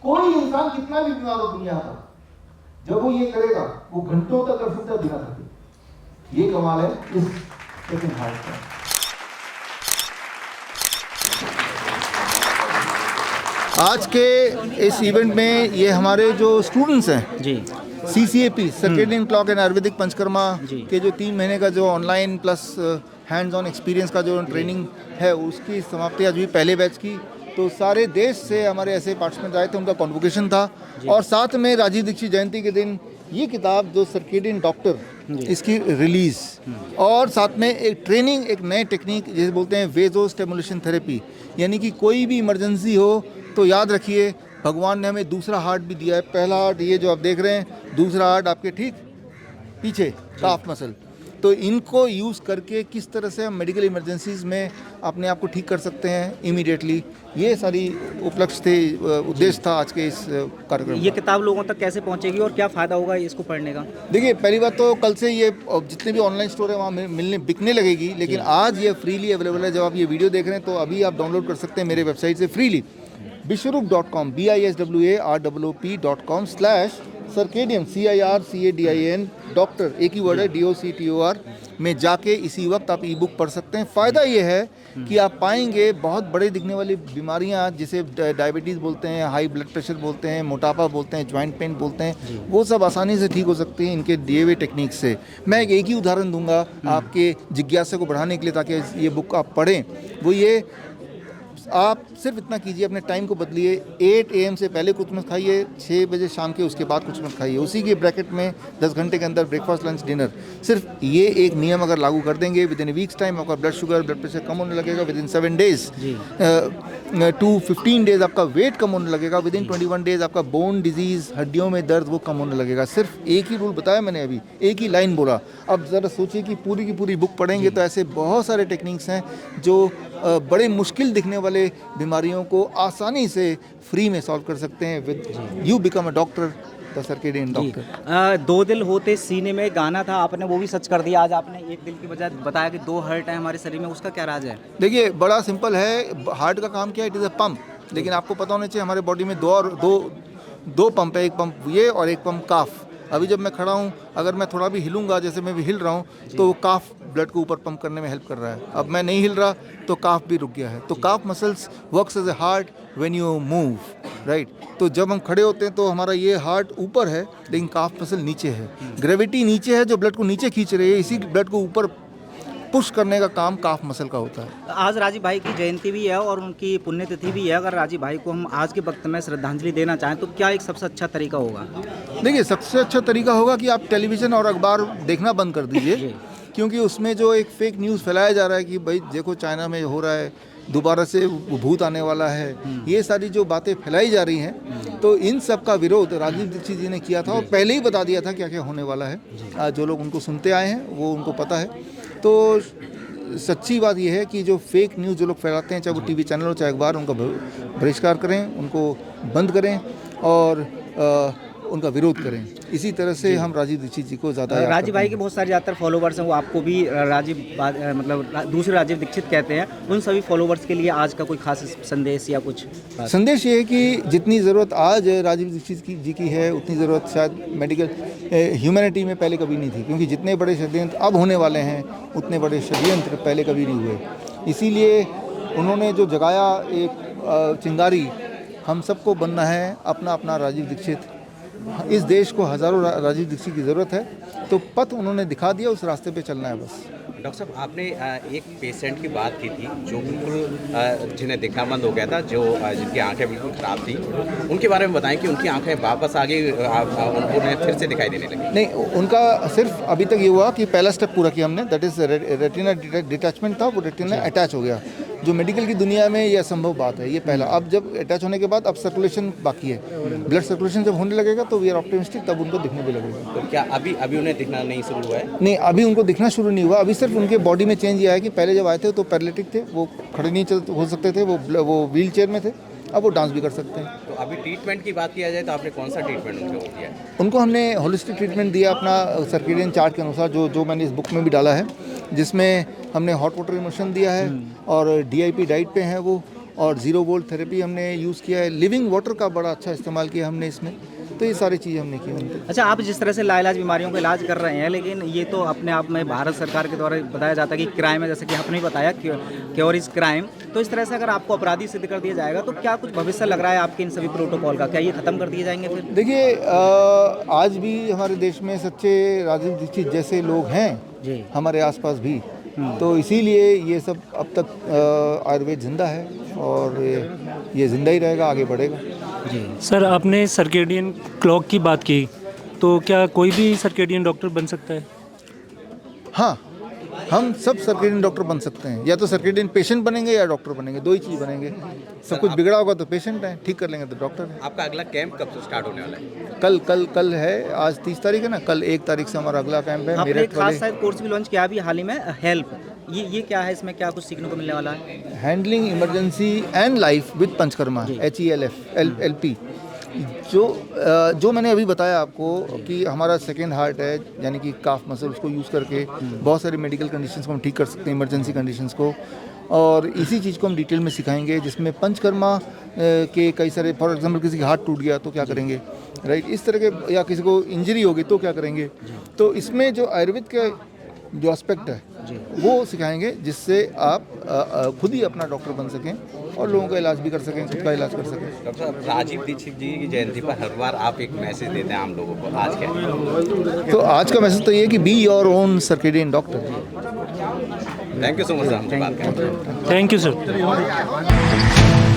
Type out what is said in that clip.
कोई इंसान कितना भी बीमार हो दुनिया का, जब वो ये करेगा वो घंटों तक कर सकता है बिना थके। ये कमाल है इस सेकंड हार्ट का। आज के इस इवेंट में ये हमारे जो स्टूडेंट्स हैं जी, CCAP circadian clock and Ayurvedic panchakarma के जो 3 महीने का जो online plus hands on experience का जो ट्रेनिंग है उसकी समाप्ति आज भी पहले बैच की। तो सारे देश से हमारे ऐसे पार्टिसिपेंट आए थे, उनका कॉन्वोकेशन था। और साथ में राजीव दीक्षित जयंती के दिन ये किताब जो सर्केडियन डॉक्टर इसकी रिलीज, और साथ में एक ट्रेनिंग, एक नए टेक्निक जैसे बोलते हैं वेजो स्टिमुलेशन थेरेपी, यानी कि कोई भी इमरजेंसी हो तो याद रखिए भगवान ने हमें दूसरा हार्ट भी दिया है। पहला हार्ट ये जो आप देख रहे हैं, दूसरा हार्ट आपके ठीक पीछे काफ मसल। तो इनको यूज़ करके किस तरह से हम मेडिकल इमरजेंसीज में अपने आप को ठीक कर सकते हैं इमीडिएटली, ये सारी उपलक्ष्य थे, उद्देश्य था आज के इस कार्यक्रम। ये किताब लोगों तक कैसे पहुंचेगी और क्या फ़ायदा होगा इसको पढ़ने का? देखिए, पहली बात तो कल से ये जितने भी ऑनलाइन स्टोर है वहाँ मिलने बिकने लगेगी, लेकिन आज ये फ्रीली अवेलेबल है। जब आप ये वीडियो देख रहे हैं तो अभी आप डाउनलोड कर सकते हैं मेरे वेबसाइट से freely, biswarup.com biswarup.com/circadian CIRCADIN doctor, एक ही वर्ड है DOCTOR में जाके इसी वक्त आप ई बुक पढ़ सकते हैं। फ़ायदा ये है कि आप पाएंगे बहुत बड़े दिखने वाली बीमारियां जिसे डायबिटीज़ बोलते हैं, हाई ब्लड प्रेशर बोलते हैं, मोटापा बोलते हैं, जॉइंट पेन बोलते हैं, वो सब आसानी से ठीक हो सकती हैं इनके दिए हुए टेक्निक से। मैं एक ही उदाहरण दूंगा आपके जिज्ञासा को बढ़ाने के लिए ताकि ये बुक आप पढ़ें। वो ये, आप सिर्फ इतना कीजिए, अपने टाइम को बदलिए। 8 AM से पहले कुछ मत खाइए, 6 बजे शाम के उसके बाद कुछ मत खाइए। उसी के ब्रैकेट में 10 घंटे के अंदर ब्रेकफास्ट, लंच, डिनर। सिर्फ ये एक नियम अगर लागू कर देंगे, विद इन वीक्स टाइम आपका ब्लड शुगर, ब्लड प्रेशर कम होने लगेगा। Within 7 days to 15 days आपका वेट कम होने लगेगा। विद इन 21 डेज आपका बोन डिजीज़, हड्डियों में दर्द, वो कम होने लगेगा। सिर्फ एक ही रूल बताया मैंने, अभी एक ही लाइन बोला। अब ज़रा सोचिए कि पूरी की पूरी बुक पढ़ेंगे तो ऐसे बहुत सारे टेक्निक्स हैं जो बड़े मुश्किल दिखने वाले बीमारियों को आसानी से फ्री में सॉल्व कर सकते हैं। With you become a doctor, the circadian doctor. 2 दिल होते सीने में गाना था, आपने वो भी सच कर दिया। आज आपने एक दिल की बजाय बताया कि 2 हार्ट है हमारे शरीर में, उसका क्या राज है? देखिए, बड़ा सिंपल है। हार्ट का काम क्या है? It is a pump. लेकिन आपको पता होना चाहिए हमारे बॉडी में दो पंप है, एक पंप ये और एक पंप काफ। अभी जब मैं खड़ा हूँ, अगर मैं थोड़ा भी हिलूंगा, जैसे मैं भी हिल रहा हूँ, तो वो काफ ब्लड को ऊपर पंप करने में हेल्प कर रहा है। अब मैं नहीं हिल रहा तो काफ भी रुक गया है। तो calf muscles works as a heart when you move, right. तो जब हम खड़े होते हैं तो हमारा ये हार्ट ऊपर है लेकिन काफ मसल नीचे है। ग्रेविटी नीचे है जो ब्लड को नीचे खींच रही है, इसी ब्लड को ऊपर पुश करने का काम काफ मसल का होता है। आज राजीव भाई की जयंती भी है और उनकी पुण्यतिथि भी है। अगर राजीव भाई को हम आज के वक्त में श्रद्धांजलि देना चाहें तो क्या एक सबसे अच्छा तरीका होगा? देखिए, सबसे अच्छा तरीका होगा कि आप टेलीविज़न और अखबार देखना बंद कर दीजिए, क्योंकि उसमें जो एक फेक न्यूज़ फैलाया जा रहा है कि भाई देखो चाइना में हो रहा है, दोबारा से भूत आने वाला है, ये सारी जो बातें फैलाई जा रही हैं, तो इन सब का विरोध राजीव दीक्षित जी ने किया था और पहले ही बता दिया था क्या क्या होने वाला है। जो लोग उनको सुनते आए हैं वो उनको पता है। तो सच्ची बात यह है कि जो फेक न्यूज़ जो लोग फैलाते हैं, चाहे वो टीवी चैनल हो चाहे अखबार, उनका बहिष्कार करें, उनको बंद करें और उनका विरोध करें। इसी तरह से हम राजीव दीक्षित जी को ज़्यादा राजीव भाई के बहुत सारे ज़्यादातर फॉलोवर्स हैं, वो आपको भी राजीव मतलब दूसरे राजीव दीक्षित कहते हैं। उन सभी फॉलोवर्स के लिए आज का कोई खास संदेश या कुछ? संदेश ये है कि जितनी ज़रूरत आज राजीव दीक्षित जी की है, उतनी ज़रूरत शायद मेडिकल ह्यूमैनिटी में पहले कभी नहीं थी, क्योंकि जितने बड़े षड्यंत्र अब होने वाले हैं उतने बड़े षड्यंत्र पहले कभी नहीं हुए। इसीलिए उन्होंने जो जगाया एक चिंगारी, हम सबको बनना है अपना अपना राजीव दीक्षित। इस देश को हज़ारों राजीव दीक्षित की ज़रूरत है, तो पथ उन्होंने दिखा दिया, उस रास्ते पे चलना है बस। डॉक्टर साहब, आपने एक पेशेंट की बात की थी जो बिल्कुल जिन्हें दिखना बंद हो गया था, जो जिनकी आंखें बिल्कुल ख़राब थी, उनके बारे में बताएं कि उनकी आंखें वापस आ गई, उन्हें फिर से दिखाई देने लगी? नहीं, उनका सिर्फ अभी तक ये हुआ कि पहला स्टेप पूरा किया हमने, दैट इज़ रेटिना डिटैचमेंट था, वो रेटिना अटैच हो गया, जो मेडिकल की दुनिया में ये असंभव बात है, ये पहला। अब जब अटैच होने के बाद अब सर्कुलेशन बाकी है, ब्लड सर्कुलेशन जब होने लगेगा तो वी आर ऑप्टिमिस्टिक, तब उनको दिखने भी लगेगा। तो क्या अभी उन्हें दिखना नहीं शुरू हुआ है? नहीं, अभी उनको दिखना शुरू नहीं हुआ। अभी सिर्फ उनके बॉडी में चेंज ये आया कि पहले जब आए थे तो पैरालिटिक थे, वो खड़े नहीं हो सकते थे, वो व्हील चेयर में थे, अब वो डांस भी कर सकते हैं। तो अभी ट्रीटमेंट की बात किया जाए तो आपने कौन सा ट्रीटमेंट उनको दिया है? उनको हमने होलिस्टिक ट्रीटमेंट दिया अपना सर्केडियन चार्ट के अनुसार, जो मैंने इस बुक में भी डाला है, जिसमें हमने हॉट वाटर इमोशन दिया है और DIP डाइट पे हैं वो, और 0 वोल्ट थेरेपी हमने यूज़ किया है, लिविंग वाटर का बड़ा अच्छा इस्तेमाल किया हमने इसमें। तो ये सारी चीज़ें हमने की उनके। अच्छा, आप जिस तरह से लाइलाज बीमारियों का इलाज कर रहे हैं, लेकिन ये तो अपने आप में भारत सरकार के द्वारा बताया जाता है कि क्राइम है, जैसे कि आपने भी बताया क्योर इज क्राइम। तो इस तरह से अगर आपको अपराधी सिद्ध कर दिया जाएगा तो क्या कुछ भविष्य लग रहा है आपके इन सभी प्रोटोकॉल का? क्या ये खत्म कर दिए जाएंगे फिर? देखिए, आज भी हमारे देश में सच्चे राजीव दीक्षित जैसे लोग हैं जी। हमारे आसपास भी, तो इसीलिए ये सब अब तक आयुर्वेद जिंदा है और ये जिंदा ही रहेगा, आगे बढ़ेगा। जी सर, आपने सर्केडियन क्लॉक की बात की, तो क्या कोई भी सर्केडियन डॉक्टर बन सकता है? हाँ, हम सब सर्केडियन डॉक्टर बन सकते हैं। या तो सर्केडियन पेशेंट बनेंगे या डॉक्टर बनेंगे, दो ही चीज़ बनेंगे। सब कुछ बिगड़ा होगा तो पेशेंट है, ठीक कर लेंगे तो डॉक्टर है। आपका अगला कैंप कब से स्टार्ट होने वाला है? कल है, आज 30 तारीख है ना, कल 1 तारीख से हमारा अगला कैंप है। आपने मेरठ एक खास वाले शायद कोर्स भी लॉन्च किया अभी हाल ही में, हेल्प। ये क्या है, इसमें क्या कुछ सीखने को मिलने वाला है? Handling emergency and life with panchakarma, HELP। जो मैंने अभी बताया आपको कि हमारा सेकेंड हार्ट है, यानी कि काफ मसल, उसको यूज़ करके बहुत सारी मेडिकल कंडीशंस को हम ठीक कर सकते हैं, इमरजेंसी कंडीशंस को। और इसी चीज़ को हम डिटेल में सिखाएंगे, जिसमें पंचकर्मा के कई सारे, फॉर एग्जांपल किसी का हाथ टूट गया तो क्या करेंगे, राइट, इस तरह के, या किसी को इंजरी होगी तो क्या करेंगे। तो इसमें जो आयुर्वेद के जो एस्पेक्ट है वो सिखाएंगे, जिससे आप खुद ही अपना डॉक्टर बन सकें और लोगों का इलाज भी कर सकें, खुद का इलाज कर सकें। डॉक्टर साहब, राजीव दीक्षित जी की जयंती पर हर बार आप एक मैसेज देते हैं आम लोगों को, आज क्या है? तो आज का मैसेज तो ये है कि be your own circadian doctor. Thank you so much, हमसे बात करने के लिए। Thank you sir.